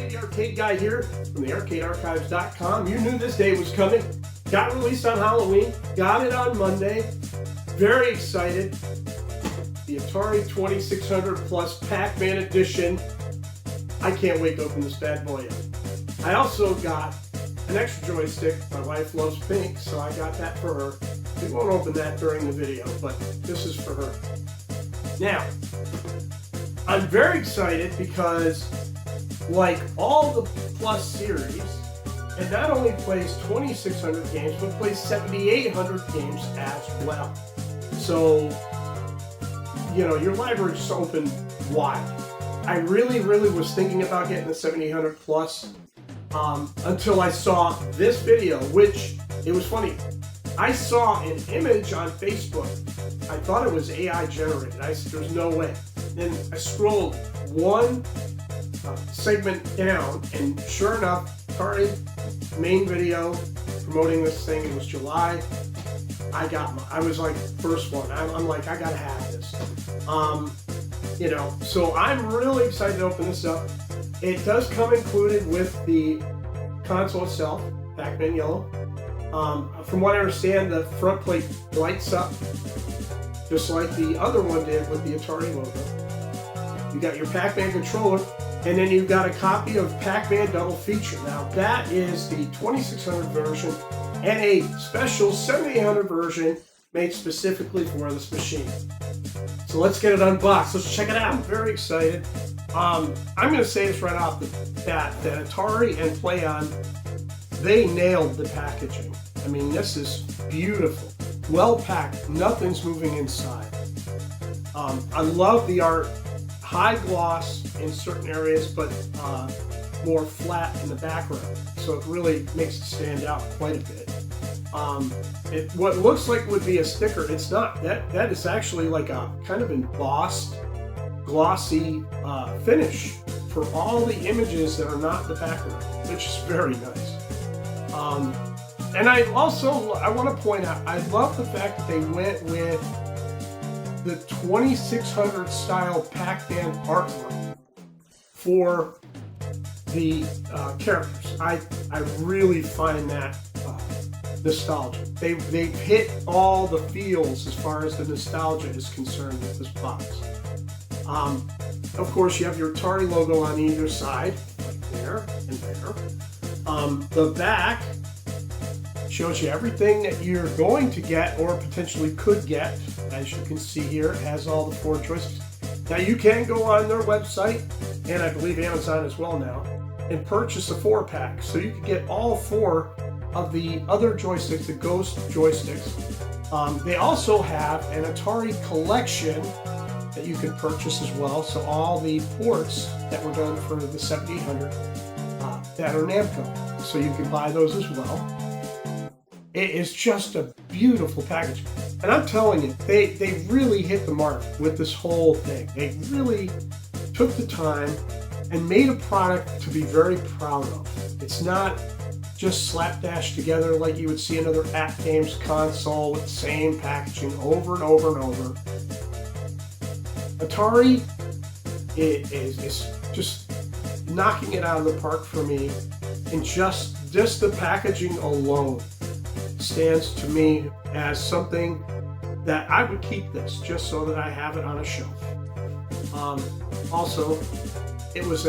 The Arcade Guy here from thearcadearchives.com. You knew this day was coming. Got released on Halloween. Got it on Monday. Very excited. The Atari 2600 plus Pac-Man Edition. I can't wait to open this bad boy up. I also got an extra joystick. My wife loves pink, so I got that for her. We won't open that during the video, but this is for her. Now, I'm very excited because, like all the Plus series, it not only plays 2,600 games, but plays 7,800 games as well. So, you know, your library is open wide. I really was thinking about getting the 7,800 Plus until I saw this video, which, it was funny. I saw an image on Facebook. I thought it was AI generated. I said, there's no way. Then I scrolled one segment down, and sure enough, Atari main video promoting this thing. It was July. I was like first one. I'm like, I gotta have this. You know, so I'm really excited to open this up. It does come included with the console itself, Pac-Man Yellow. From what I understand, the front plate lights up just like the other one did with the Atari logo. You got your Pac-Man controller, and then you've got a copy of Pac-Man Double Feature. Now that is the 2600 version and a special 7800 version made specifically for this machine. So let's get it unboxed. Let's check it out. I'm very excited. I'm going to say this right off the bat, that Atari and Playin, they nailed the packaging. I mean, this is beautiful. Well packed. Nothing's moving inside. I love the art. High gloss in certain areas, but more flat in the background. So it really makes it stand out quite a bit. What looks like would be a sticker, it's not. That is actually like a kind of embossed, glossy finish for all the images that are not the background, which is very nice. And I want to point out, I love the fact that they went with the 2600 style Pac-Man artwork for the characters. I really find that nostalgic. They've hit all the feels as far as the nostalgia is concerned with this box. Of course, you have your Atari logo on either side, like there and there. The back shows you everything that you're going to get or potentially could get. As you can see here, it has all the 4 choices. Now you can go on their website, and I believe Amazon as well now, and purchase a 4-pack. So you can get all 4 of the other joysticks, the Ghost joysticks. They also have an Atari collection that you can purchase as well. So all the ports that were done for the 7800 that are Namco. So you can buy those as well. It is just a beautiful package. And I'm telling you, they really hit the mark with this whole thing. They really took the time and made a product to be very proud of. It's not just slapdash together like you would see another At Games console with the same packaging over and over and over. Atari is just knocking it out of the park for me, and just the packaging alone stands to me as something that I would keep this just so that I have it on a shelf. Also, it was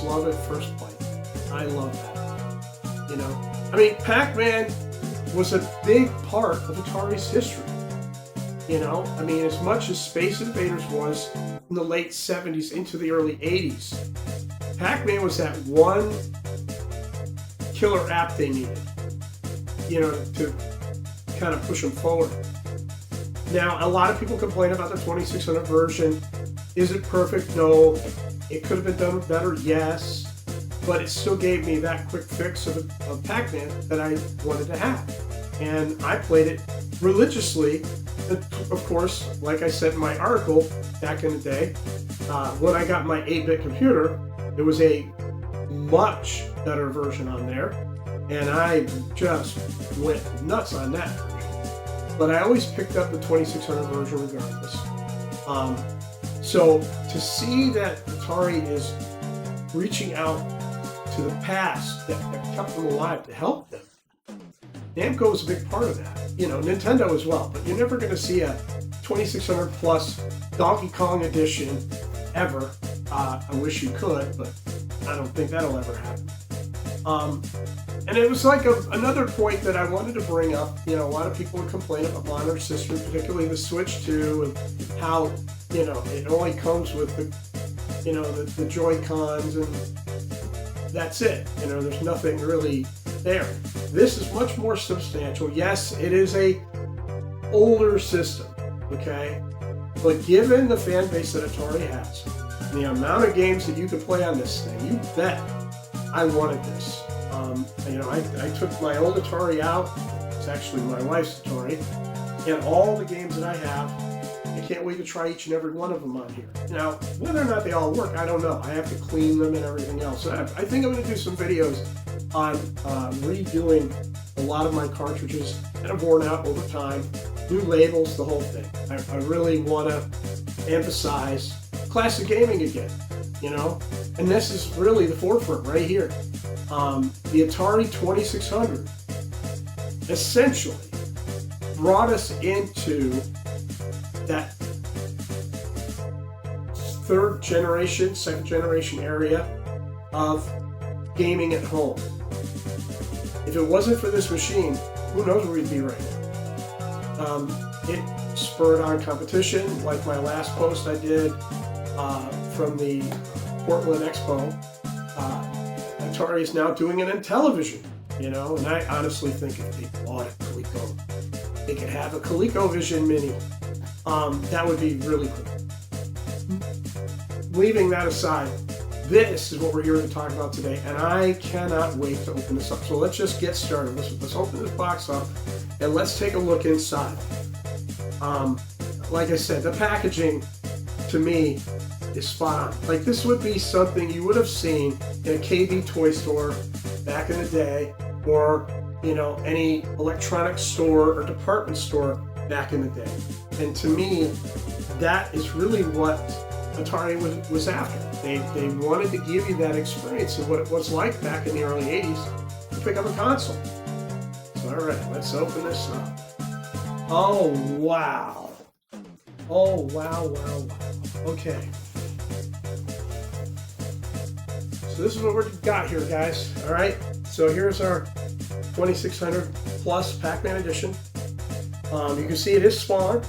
love at first bite. I love that. You know, I mean, Pac-Man was a big part of Atari's history. You know, I mean, as much as Space Invaders was in the late 70s into the early 80s, Pac-Man was that one killer app they needed, you know, to kind of push them forward. Now, a lot of people complain about the 2600 version. Is it perfect? No. It could have been done better? Yes. But it still gave me that quick fix of Pac-Man that I wanted to have. And I played it religiously. And of course, like I said in my article back in the day, when I got my 8-bit computer, it was a much better version on there, and I just went nuts on that version. But I always picked up the 2600 version regardless. So to see that Atari is reaching out to the past that kept them alive to help them, Namco is a big part of that. You know, Nintendo as well, but you're never going to see a 2600 plus Donkey Kong edition ever. I wish you could, but I don't think that'll ever happen. And it was like another point that I wanted to bring up. You know, a lot of people would complain about monitor system, particularly the Switch 2, and how, you know, it only comes with the, you know, the Joy-Cons, and that's it. You know, there's nothing really there. This is much more substantial. Yes, it is a older system, okay? But given the fan base that Atari has, the amount of games that you could play on this thing, you bet I wanted this. You know, I took my old Atari out. It's actually my wife's Atari, and all the games that I have, I can't wait to try each and every one of them on here. Now, whether or not they all work, I don't know. I have to clean them and everything else. So I think I'm going to do some videos on redoing a lot of my cartridges that have worn out over time, new labels, the whole thing. I really want to emphasize classic gaming again, you know? And this is really the forefront right here. The Atari 2600 essentially brought us into that third generation, second generation area of gaming at home. If it wasn't for this machine, who knows where we'd be right now. It spurred on competition, like my last post I did from the Portland Expo. Atari is now doing it in television, you know, and I honestly think if they bought a Coleco, they could have a ColecoVision Mini. That would be really cool. Leaving that aside, this is what we're here to talk about today, and I cannot wait to open this up. So let's just get started. Let's open this box up, and let's take a look inside. Like I said, the packaging, to me, is spot on. Like, this would be something you would have seen in a KB toy store back in the day, or, you know, any electronics store or department store back in the day. And to me, that is really what Atari was after. They wanted to give you that experience of what it was like back in the early 80s to pick up a console. So, all right, let's open this up. Oh, wow. Oh, wow, wow, wow. Okay. So this is what we've got here, guys. All right. So here's our 2600 plus Pac-Man Edition. You can see it is smaller.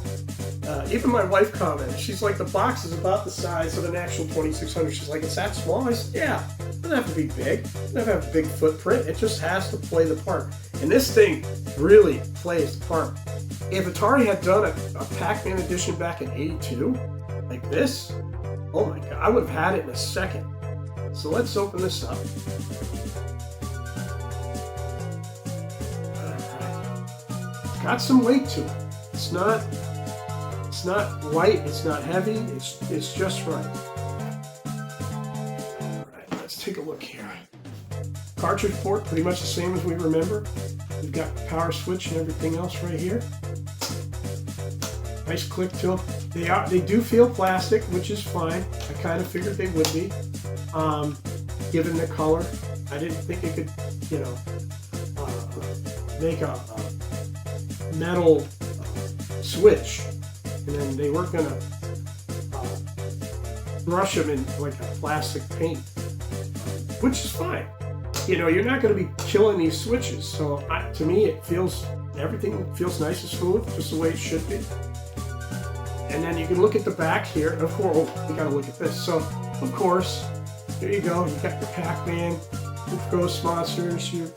Even my wife commented. She's like, the box is about the size of an actual 2600. She's like, it's that small? I said, yeah. It doesn't have to be big. It doesn't have to have a big footprint. It just has to play the part. And this thing really plays the part. If Atari had done a Pac-Man Edition back in '82, like this, oh my God, I would have had it in a second. So let's open this up. All right. It's got some weight to it. It's not light, it's not heavy, it's just right. All right, let's take a look here. Cartridge port, pretty much the same as we remember. We've got the power switch and everything else right here. Nice click to them. They do feel plastic, which is fine. I kind of figured they would be, given the color. I didn't think it could, you know, make a metal switch, and then they weren't gonna brush them in like a plastic paint, which is fine. You know, you're not going to be killing these switches. So to me, everything feels nice and smooth, just the way it should be. And then you can look at the back here. Of course, you got to look at this. So, of course, there you go. You got your Pac-Man, your Ghost Monsters, your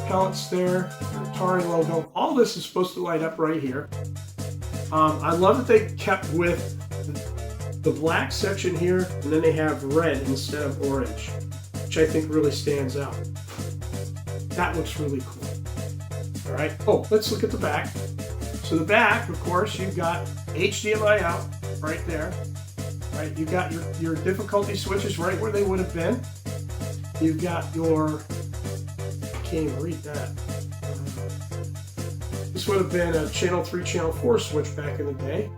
pellets there, your Atari logo. All this is supposed to light up right here. I love that they kept with the black section here, and then they have red instead of orange, which I think really stands out. That looks really cool. All right. Oh, let's look at the back. So the back, of course, you've got HDMI out right there. Right, you got your difficulty switches right where they would have been. You've got your, I can't even read that. This would have been a channel 3, channel 4 switch back in the day.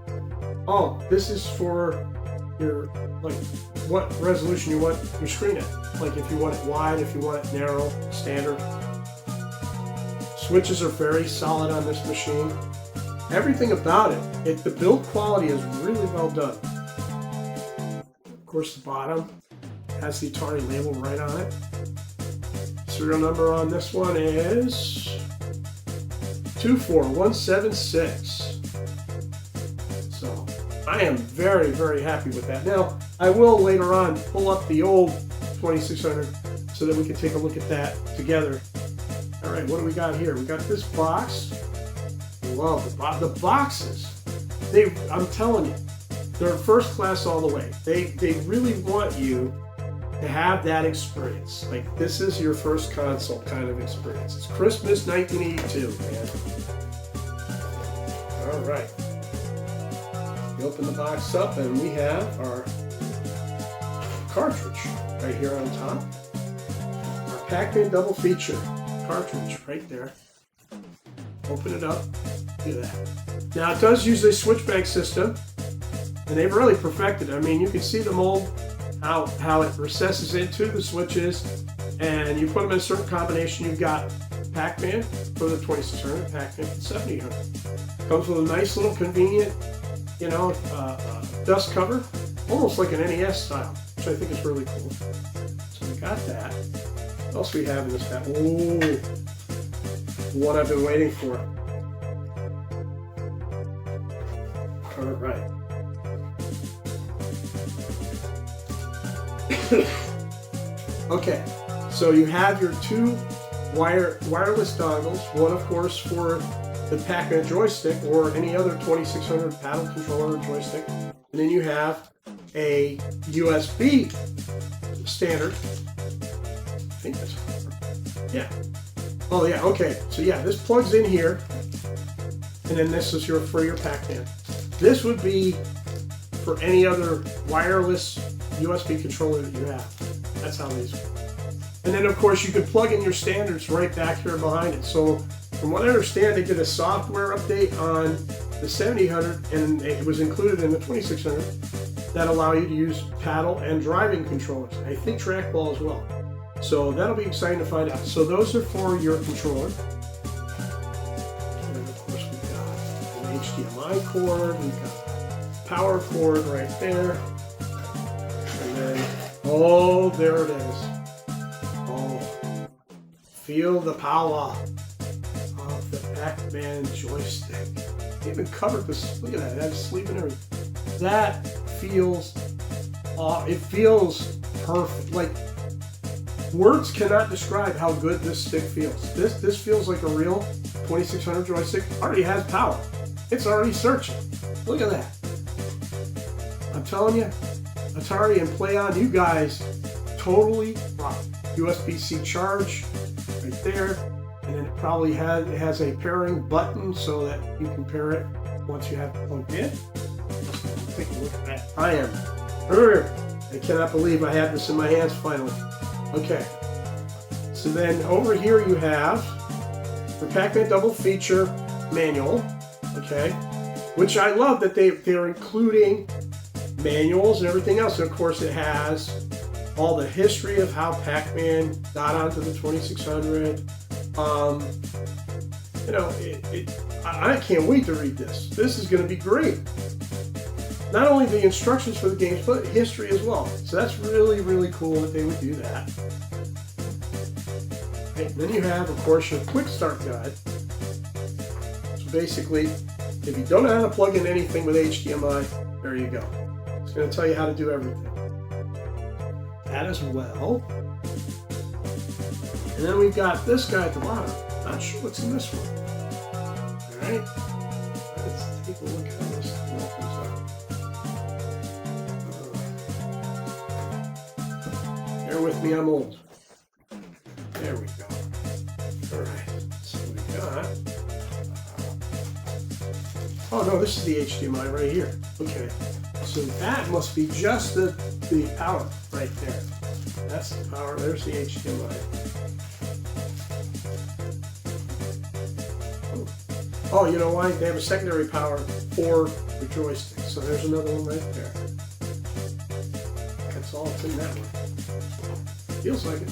Oh, this is for your, like, what resolution you want your screen at. Like if you want it wide, if you want it narrow, standard. Switches are very solid on this machine. Everything about it, the build quality is really well done. Of course, the bottom has the Atari label right on it. Serial number on this one is 24176. So I am very, very happy with that. Now, I will later on pull up the old 2600 so that we can take a look at that together. All right, what do we got here? We got this box. Love the boxes. I'm telling you, they're first class all the way. They really want you to have that experience. Like, this is your first console kind of experience. It's Christmas 1982, man. All right. We open the box up and we have our cartridge right here on top. Our Pac-Man Double Feature cartridge right there. Open it up. Do that. Now, it does use a switchback system, and they've really perfected it. I mean, you can see the mold, how it recesses into the switches, and you put them in a certain combination. You've got Pac-Man for the 2600, Pac-Man for the 7800. Comes with a nice little convenient, you know, dust cover, almost like an NES style, which I think is really cool. So we got that. What else we have in this bag? Ooh, what I've been waiting for. All right. Okay, so you have your two wireless dongles, one of course for the Pac-Man joystick or any other 2600 paddle controller or joystick, and then you have a USB standard. I think that's, yeah. Oh yeah, okay. So yeah, this plugs in here, and then this is for your Pac-Man. This would be for any other wireless USB controller that you have. That's how these work. And then of course you could plug in your standards right back here behind it. So from what I understand, they did a software update on the 7800 and it was included in the 2600 that allow you to use paddle and driving controllers. I think trackball as well. So that'll be exciting to find out. So those are for your controller. And of course we've got an HDMI cord, we've got power cord right there. And then, oh, there it is. Oh, feel the power of the Pac-Man joystick. They even covered this, look at that, it has sleep and everything. That feels, it feels perfect. Like, words cannot describe how good this stick feels. This feels like a real 2600 joystick. Already has power. It's already searching. Look at that. I'm telling you, Atari and Playin, you guys totally rock. USB-C charge right there, and then it probably has a pairing button so that you can pair it once you have it plugged in. Take a look at that. I cannot believe I have this in my hands finally. Okay, so then over here you have the Pac-Man Double Feature manual, okay, which I love that they're including manuals and everything else. And of course it has all the history of how Pac-Man got onto the 2600. You know, I can't wait to read this. This is going to be great. Not only the instructions for the games, but history as well. So that's really, really cool that they would do that. Okay, then you have, of course, your quick start guide. So basically, if you don't know how to plug in anything with HDMI, there you go. It's going to tell you how to do everything. That as well. And then we've got this guy at the bottom. Not sure what's in this one. All right. Let's take a look at how this opens up. Bear with me, I'm old. There we go. All right. So we got. Oh no, this is the HDMI right here. Okay. So that must be just the power right there. That's the power. There's the HDMI. Oh, you know why? They have a secondary power for the joystick. So there's another one right there. That's all it's in that one. Feels like it.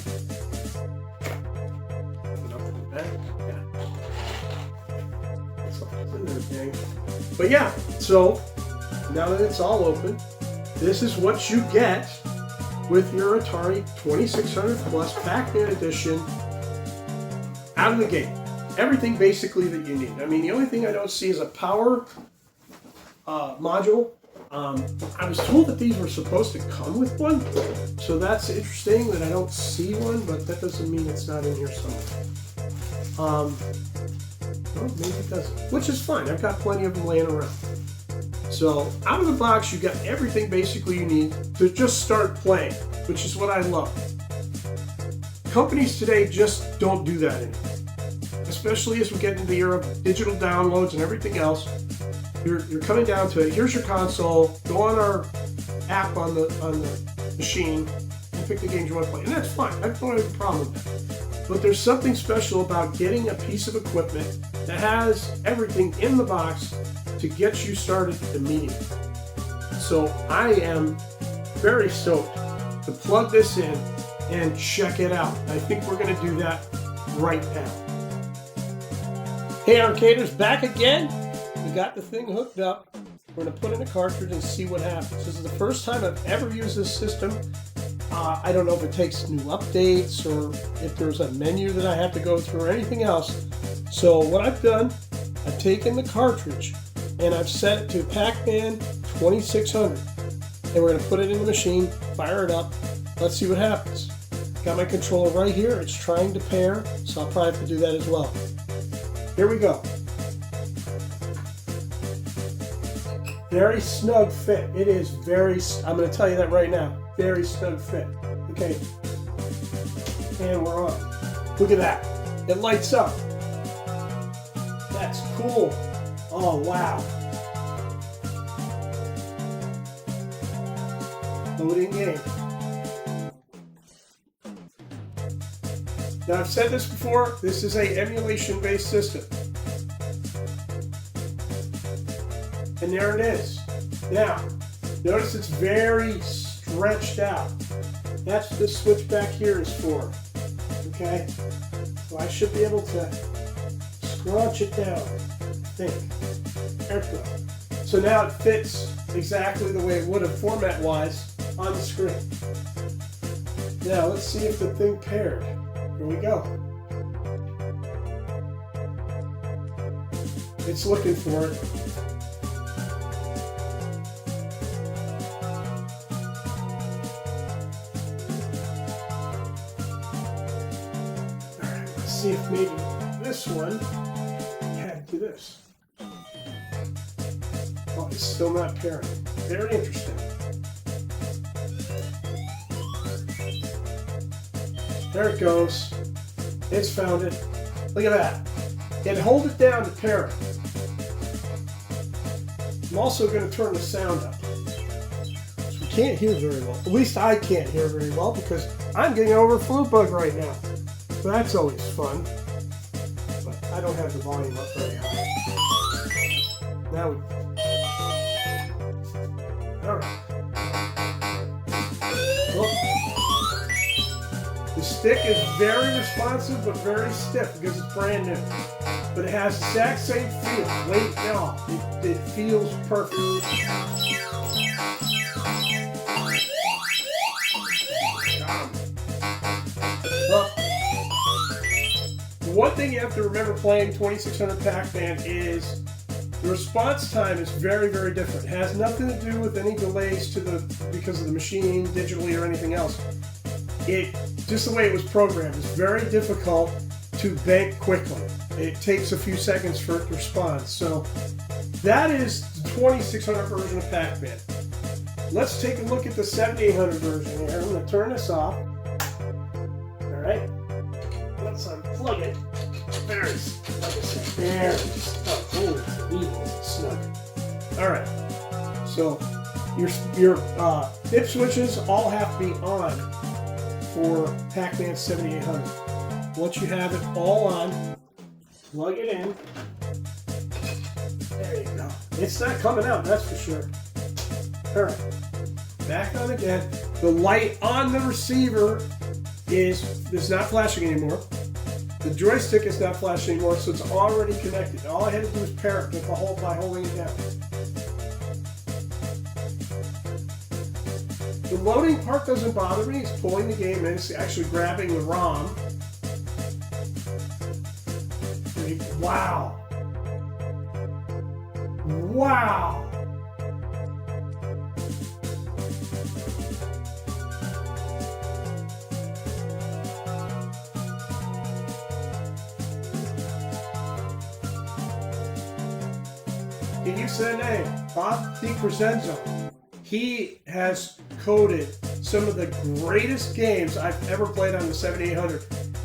Put it up in the back. Yeah. That's all it's in there, dang. But yeah, so now that it's all open, this is what you get with your Atari 2600 Plus Pac-Man Edition out of the gate. Everything basically that you need. I mean, the only thing I don't see is a power module. I was told that these were supposed to come with one, so that's interesting that I don't see one, but that doesn't mean it's not in here somewhere. Well, maybe it doesn't, which is fine. I've got plenty of them laying around. So out of the box, you got everything basically you need to just start playing, which is what I love. Companies today just don't do that anymore. Especially as we get into the era of digital downloads and everything else, you're coming down to, here's your console, go on our app on the machine and pick the games you want to play. And that's fine. I don't have a problem with that. But there's something special about getting a piece of equipment that has everything in the box to get you started immediately. So I am very stoked to plug this in and check it out. I think we're going to do that right now. Hey Arcaders, back again. We got the thing hooked up. We're going to put in a cartridge and see what happens. This is the first time I've ever used this system. I don't know if it takes new updates or if there's a menu that I have to go through or anything else. So what I've done, I've taken the cartridge and I've set it to Pac-Man 2600. And we're going to put it in the machine, fire it up. Let's see what happens. Got my controller right here. It's trying to pair, so I'll probably have to do that as well. Here we go. Very snug fit. It is very, I'm going to tell you that right now. Very snug fit. Okay. And we're on. Look at that. It lights up. That's cool. Oh, wow. Loading game. Now, I've said this before, this is a emulation-based system. And there it is. Now, notice it's very stretched out. That's what this switch back here is for. Okay? So I should be able to scrunch it down, I think. There it goes. So now it fits exactly the way it would have format-wise on the screen. Now, let's see if the thing paired. Here we go. It's looking for it. Alright, let's see if maybe this one had to this. Oh, it's still not pairing. Very interesting. There it goes. It's found it. Look at that. And hold it down to pair it. I'm also going to turn the sound up. So we can't hear very well. At least I can't hear very well because I'm getting over a flu bug right now. So that's always fun. But I don't have the volume up very high. Now we... Alright. Well, the stick is very responsive but very stiff because it's brand new. But it has the exact same feel. Wait, no, it feels perfect. Well, one thing you have to remember playing 2600 Pac-Man is the response time is very, very different. It has nothing to do with any delays because of the machine, digitally, or anything else. Just the way it was programmed, it's very difficult to bank quickly. It takes a few seconds for it to respond. So that is the 2600 version of Pac-Man. Let's take a look at the 7800 version here. I'm going to turn this off. All right. Let's unplug it. There it is. There. Oh, it's snug. All right. So your dip switches all have to be on for Pac-Man 7800. Once you have it all on, plug it in. There you go. It's not coming out, that's for sure. All right, back on again. The light on the receiver is not flashing anymore. The joystick is not flashing anymore, so it's already connected. All I had to do was pair it by holding it down. The loading part doesn't bother me. It's pulling the game in. It's actually grabbing the ROM. Wow. Wow. Get used to the name, Bob DiCrescenzo. He has coded some of the greatest games I've ever played on the 7800.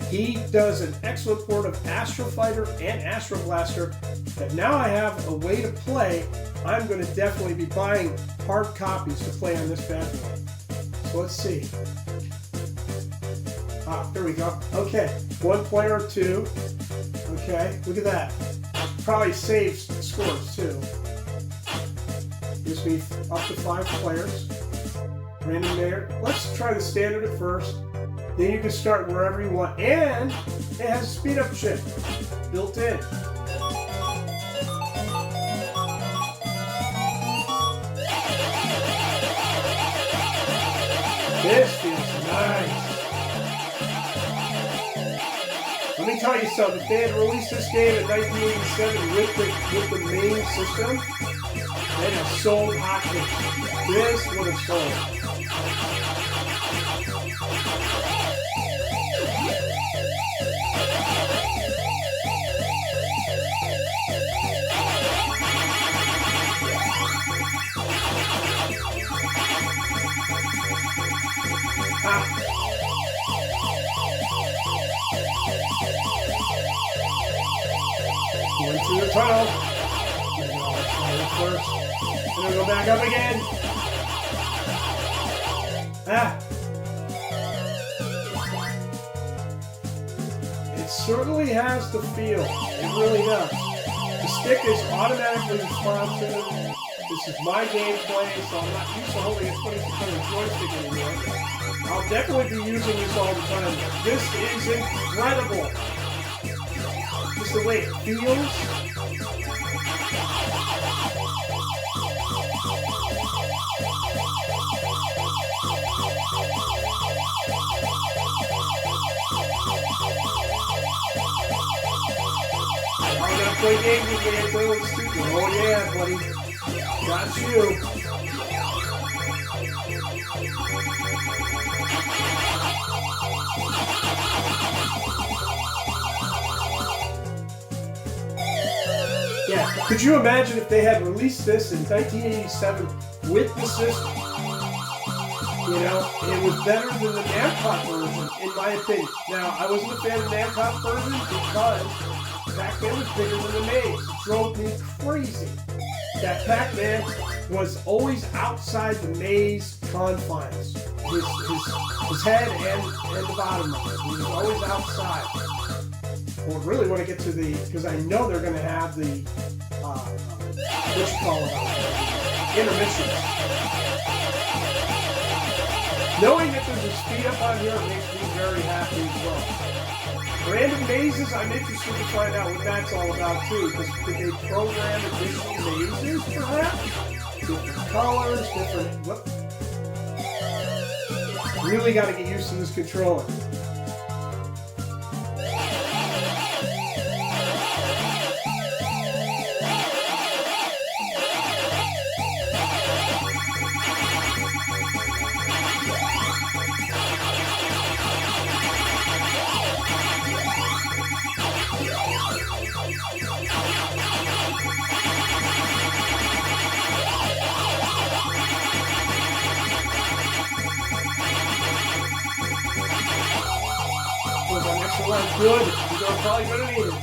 He does an excellent port of Astro Fighter and Astro Blaster that now I have a way to play. I'm going to definitely be buying hard copies to play on this bad boy. So let's see. There we go. Okay, one player or two. Okay, look at that. Probably saves scores too. Gives me up to 5 players. Random there. Let's try the standard at first. Then you can start wherever you want. And it has a speed up chip built in. This feels nice. Let me tell you something. If they had released this game in 1987 with the main system, they'd have sold hotcakes. This would have sold. Going through the tunnel. First. And then go back up again. It certainly has the feel. It really does. The stick is automatically responsive. This is my gameplay, so I'm not used to holding a 2600 joystick anymore. I'll definitely be using this all the time. This is incredible. Just the way it feels. I'm gonna play games with me until it's stupid. Oh yeah, buddy. Got you. Yeah, could you imagine if they had released this in 1987 with the system? You know, it was better than the Namcot version, in my opinion. Now, I wasn't a fan of the Namcot version because Pac-Man was bigger than the maze. It drove me crazy that Pac-Man was always outside the maze confines. His head and the bottom of it. He was always outside. Well, really want to get to the, because I know they're going to have the, what you call it, intermissions. Knowing that there's a speed up on here makes me very happy as well. Random mazes, I'm interested to find out what that's all about too, because did they program additional mazes perhaps? Different colors, different, whoop. Really got to get used to this controller. Good. You're probably going to need it.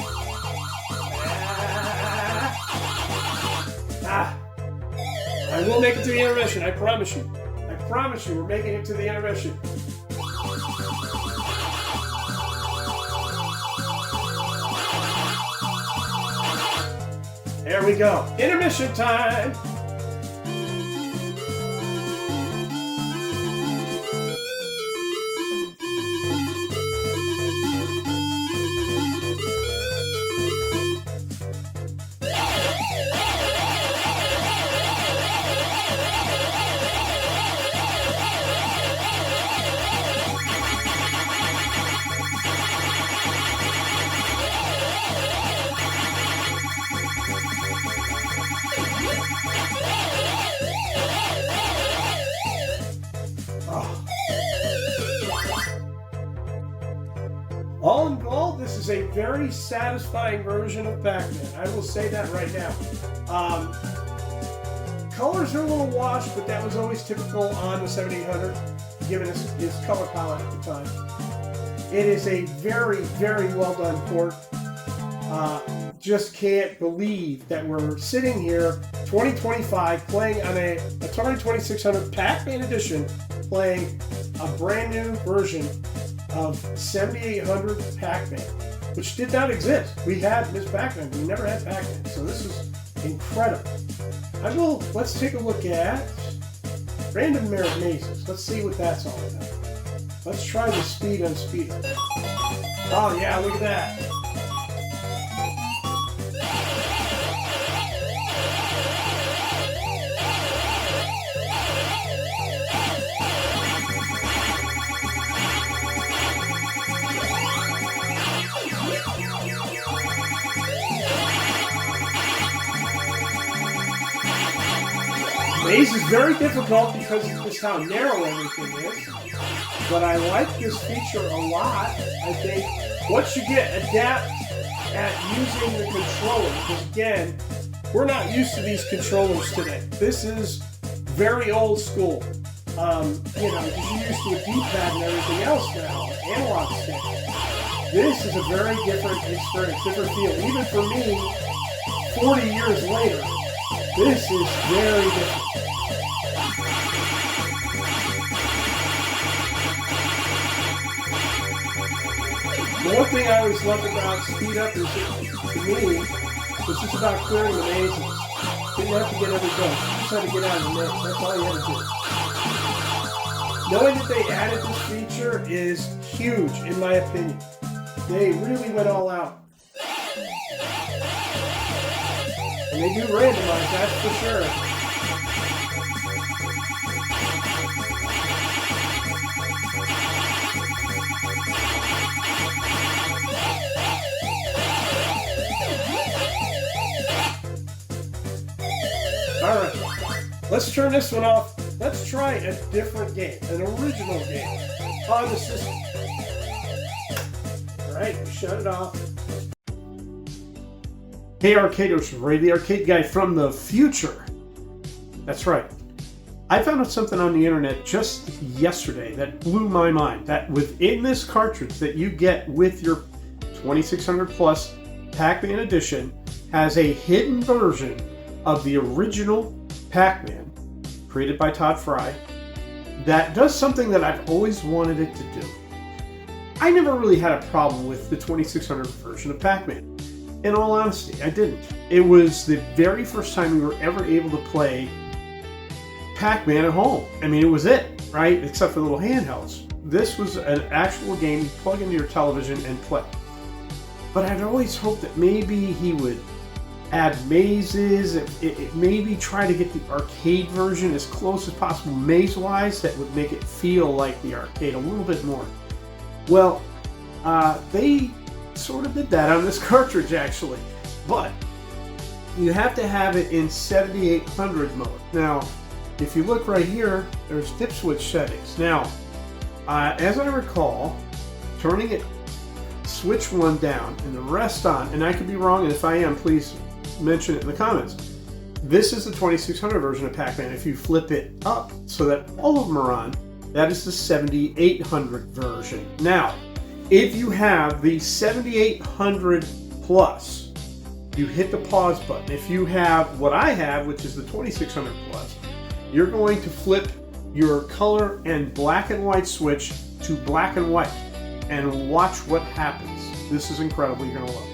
I will make it to the intermission. I promise you. I promise you we're making it to the intermission. There we go. Intermission time. All in all, this is a very satisfying version of Pac-Man. I will say that right now. Colors are a little washed, but that was always typical on the 7800, given his color palette at the time. It is a very, very well done port. Just can't believe that we're sitting here, 2025, playing on a Atari 2600 Pac-Man Edition, playing a brand new version of 7800 Pac-Man, which did not exist. We had Miss Pac-Man, we never had Pac-Man, so this is incredible. Let's take a look at Random Merit Mazes. Let's see what that's all about. Let's try the speed on speed. Oh yeah, look at that. Maze is very difficult because of just how narrow everything is, but I like this feature a lot. I think once you get adept at using the controller, because again, we're not used to these controllers today. This is very old school. Because you're used to a D-pad and everything else now, analog stick. This is a very different experience, different feel. Even for me, 40 years later, this is very different. The one thing I always loved about Speed Up is, to me, it's just about clearing the mazes. Didn't have to get every goal. You just had to get out of the maze. That's all you had to do. Knowing that they added this feature is huge, in my opinion. They really went all out. And they do randomize, that's for sure. Alright, let's turn this one off. Let's try a different game, an original game on the system. Alright, shut it off. Hey Arcados, Ray the Arcade Guy from the future. That's right. I found out something on the internet just yesterday that blew my mind. That within this cartridge that you get with your 2600 plus Pac-Man Edition has a hidden version of the original Pac-Man created by Todd Fry that does something that I've always wanted it to do. I never really had a problem with the 2600 version of Pac-Man. In all honesty, I didn't. It was the very first time we were ever able to play Pac-Man at home. I mean, it was it, right? Except for little handhelds. This was an actual game you plug into your television and play. But I'd always hoped that maybe he would add mazes, maybe try to get the arcade version as close as possible maze-wise that would make it feel like the arcade a little bit more. Well, they sort of did that on this cartridge actually, but you have to have it in 7800 mode. Now, if you look right here, there's dip switch settings. Now, as I recall, turning it switch one down and the rest on, and I could be wrong, and if I am, please mention it in the comments. This is the 2600 version of Pac-Man. If you flip it up so that all of them are on, that is the 7800 version. Now, if you have the 7800 plus, you hit the pause button. If you have what I have, which is the 2600 plus, you're going to flip your color and black and white switch to black and white and watch what happens. This is incredible. You're going to love it.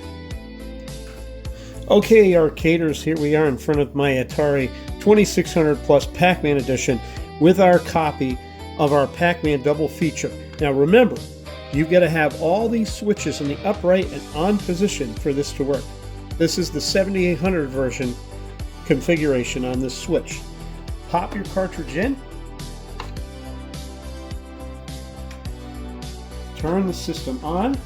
Okay, arcaders, here we are in front of my Atari 2600 plus Pac-Man Edition with our copy of our Pac-Man Double Feature. Now remember, you've got to have all these switches in the upright and on position for this to work. This is the 7800 version configuration on this switch. Pop your cartridge in, turn the system on,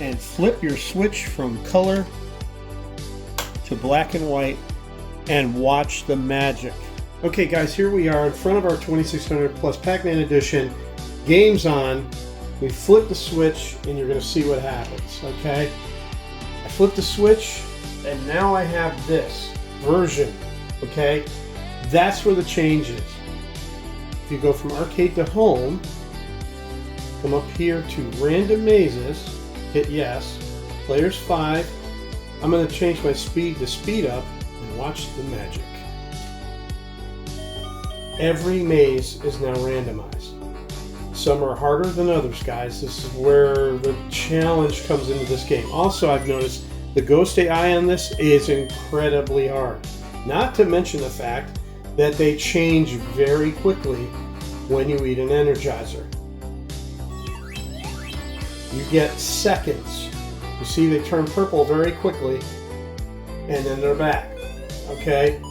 and flip your switch from color to black and white and watch the magic. Okay guys, here we are in front of our 2600 plus Pac-Man Edition. Game's on. We flip the switch and you're going to see what happens, okay? I flip the switch and now I have this version, okay? That's where the change is. If you go from arcade to home, come up here to random mazes, hit yes, players 5. I'm going to change my speed to speed up and watch the magic. Every maze is now randomized. Some are harder than others, guys. This is where the challenge comes into this game. Also, I've noticed the Ghost AI on this is incredibly hard. Not to mention the fact that they change very quickly when you eat an Energizer. You get seconds. You see they turn purple very quickly and then they're back. Okay?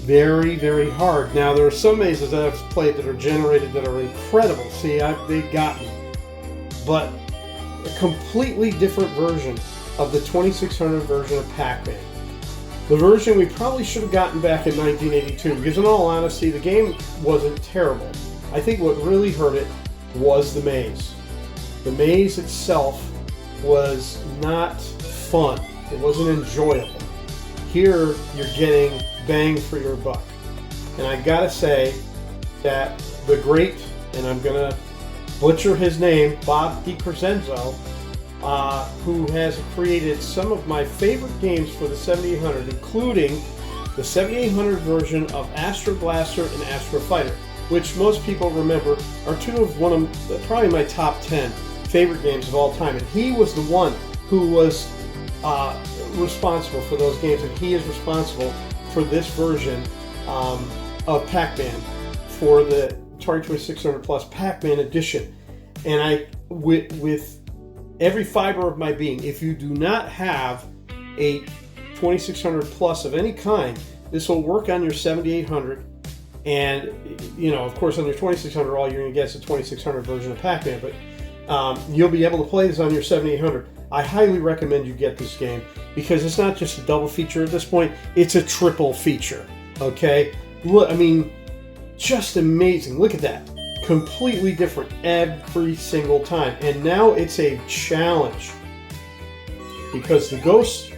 Very, very hard. Now there are some mazes that I've played that are generated that are incredible. See, they got me. But a completely different version of the 2600 version of Pac-Man. The version we probably should have gotten back in 1982 because in all honesty the game wasn't terrible. I think what really hurt it was the maze. The maze itself was not fun. It wasn't enjoyable. Here you're getting bang for your buck. And I gotta say that the great, and I'm gonna butcher his name, Bob DiCrescenzo, who has created some of my favorite games for the 7800, including the 7800 version of Astro Blaster and Astro Fighter, which most people remember are two of probably my top 10 favorite games of all time. And he was the one who was responsible for those games, and he is responsible for this version of Pac-Man for the Atari 2600 plus Pac-Man Edition. And with every fiber of my being, if you do not have a 2600 plus of any kind, this will work on your 7800. And, you know, of course, on your 2600, all you're going to get is a 2600 version of Pac-Man, but you'll be able to play this on your 7800. I highly recommend you get this game because it's not just a double feature at this point, it's a triple feature, okay? Look, I mean, just amazing. Look at that. Completely different every single time. And now it's a challenge because the ghosts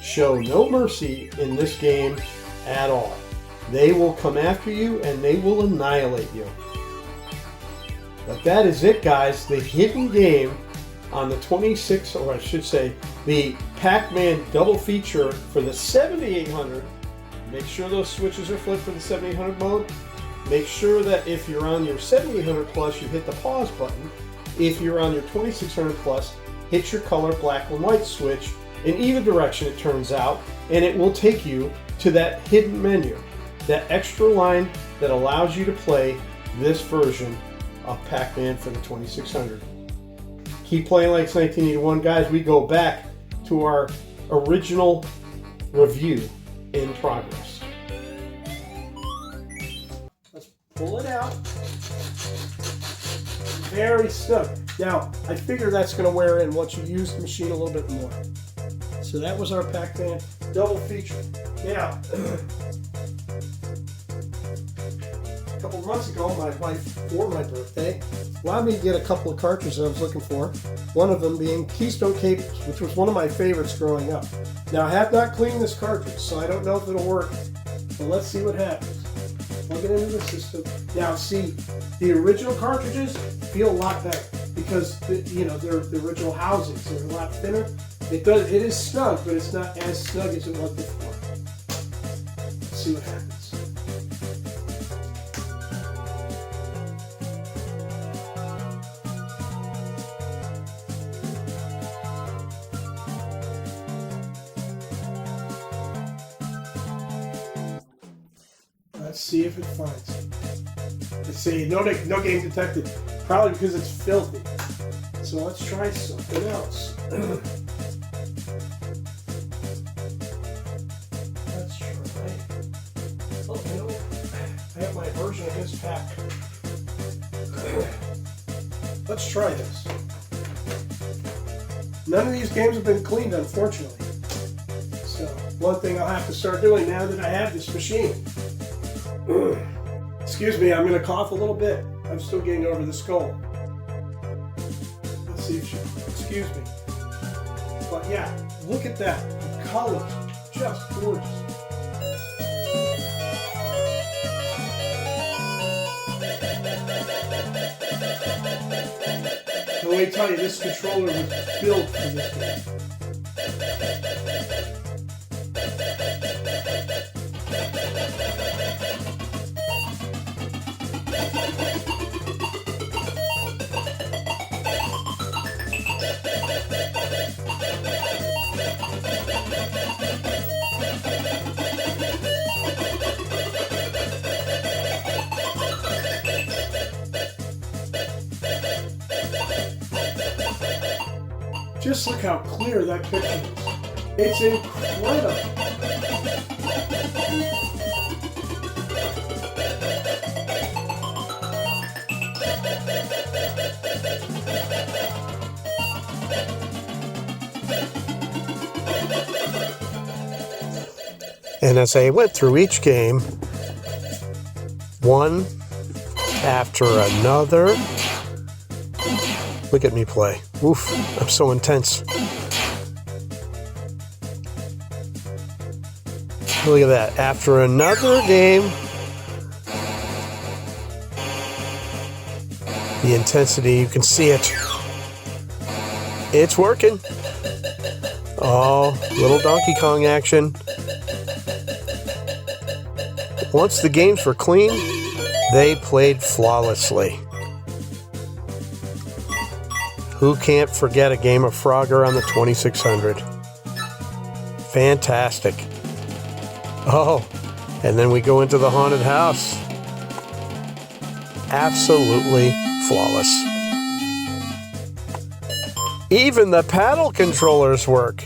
show no mercy in this game at all. They will come after you and they will annihilate you. But that is it, guys. The hidden game on the 26, or I should say, the Pac-Man Double Feature for the 7800. Make sure those switches are flipped for the 7800 mode. Make sure that if you're on your 7800 plus, you hit the pause button. If you're on your 2600 plus, hit your color black and white switch in either direction, it turns out, and it will take you to that hidden menu, that extra line that allows you to play this version of Pac-Man for the 2600. Keep playing like it's 1981, guys. We go back to our original review in progress. Let's pull it out. Very snug. Now, I figure that's going to wear in once you use the machine a little bit more. So that was our Pac-Man Double Feature. Now, a couple months ago, my wife, for my birthday, allowed me to get a couple of cartridges I was looking for. One of them being Keystone Capers, which was one of my favorites growing up. Now, I have not cleaned this cartridge, so I don't know if it'll work. But let's see what happens. Plug it into the system. Now, see, the original cartridges feel a lot better because they're the original housings. They're a lot thinner. It is snug, but it's not as snug as it was before. Let's see what happens. see if it finds it. Let's see, no game detected. Probably because it's filthy. So let's try something else. Let's try. Oh, you know, I have my version of this pack. Let's try this. None of these games have been cleaned, unfortunately. So, one thing I'll have to start doing now that I have this machine. Excuse me, I'm going to cough a little bit. I'm still getting over this cold. Let's see if she'll excuse me. But yeah, look at that. The colors, just gorgeous. And let me tell you, this controller was built for this game. Just look how clear that picture is. It's incredible. And as I went through each game, one after another, look at me play. Oof, I'm so intense. Look at that. After another game, the intensity, you can see it. It's working. Oh, little Donkey Kong action. Once the games were clean, they played flawlessly. Who can't forget a game of Frogger on the 2600? Fantastic. Oh, and then we go into the haunted house. Absolutely flawless. Even the paddle controllers work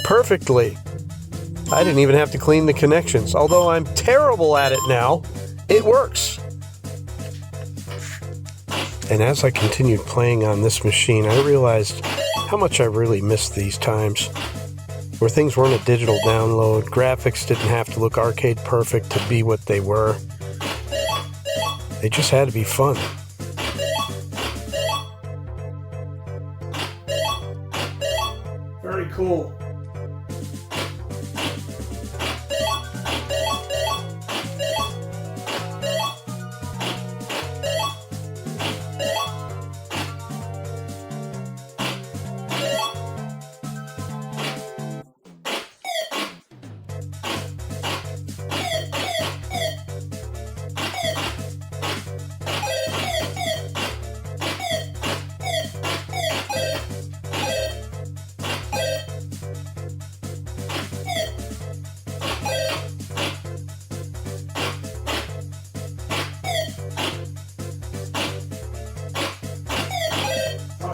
perfectly. I didn't even have to clean the connections. Although I'm terrible at it now, it works. And as I continued playing on this machine, I realized how much I really missed these times, where things weren't a digital download, graphics didn't have to look arcade perfect to be what they were. They just had to be fun. Very cool.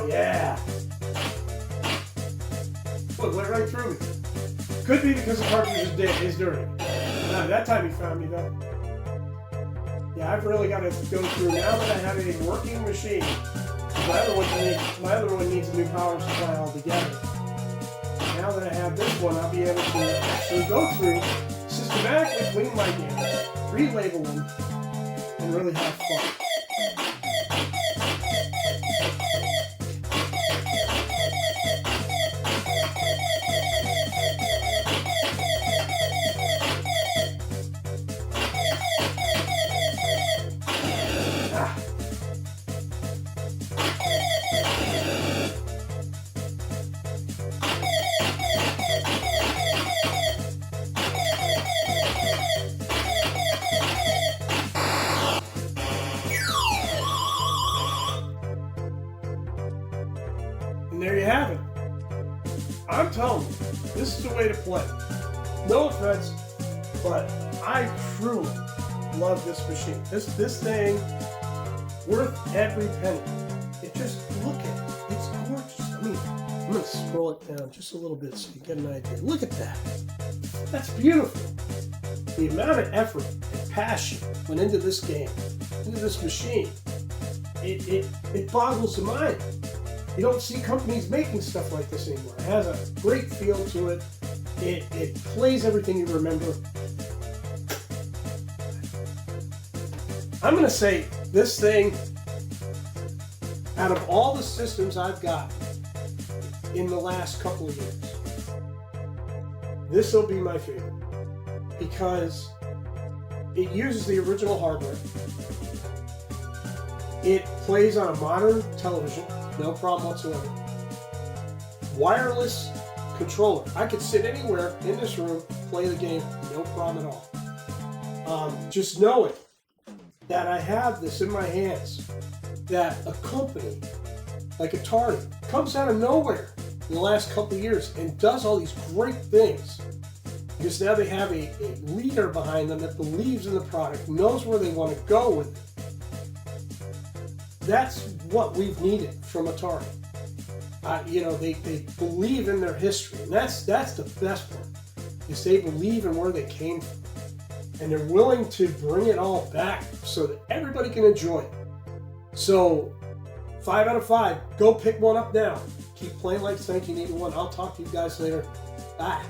Yeah. Look, went right through me. Could be because the cartridge is dirty. That time he found me though. Yeah, I've really got to go through now that I have a working machine. My other one needs a new power supply altogether. Now that I have this one, I'll be able to actually go through, systematically clean my games, relabel them, and really have fun. And there you have it. I'm telling you, this is the way to play. No offense, but I truly love this machine. This thing, worth every penny. It just, look at it. It's gorgeous. I mean, I'm going to scroll it down just a little bit so you get an idea. Look at that. That's beautiful. The amount of effort and passion went into this game, into this machine, it boggles the mind. You don't see companies making stuff like this anymore. It has a great feel to it. It plays everything you remember. I'm going to say this thing, out of all the systems I've got in the last couple of years, this will be my favorite because it uses the original hardware. It plays on a modern television, no problem whatsoever. Wireless controller. I could sit anywhere in this room, play the game, no problem at all. Just knowing that I have this in my hands, that a company like Atari comes out of nowhere in the last couple of years and does all these great things because now they have a leader behind them that believes in the product, knows where they want to go with it. That's what we've needed from Atari. They believe in their history, and that's the best part, is they believe in where they came from. And they're willing to bring it all back so that everybody can enjoy it. So, 5 out of 5. Go pick one up now. Keep playing like it's 1981. I'll talk to you guys later. Bye.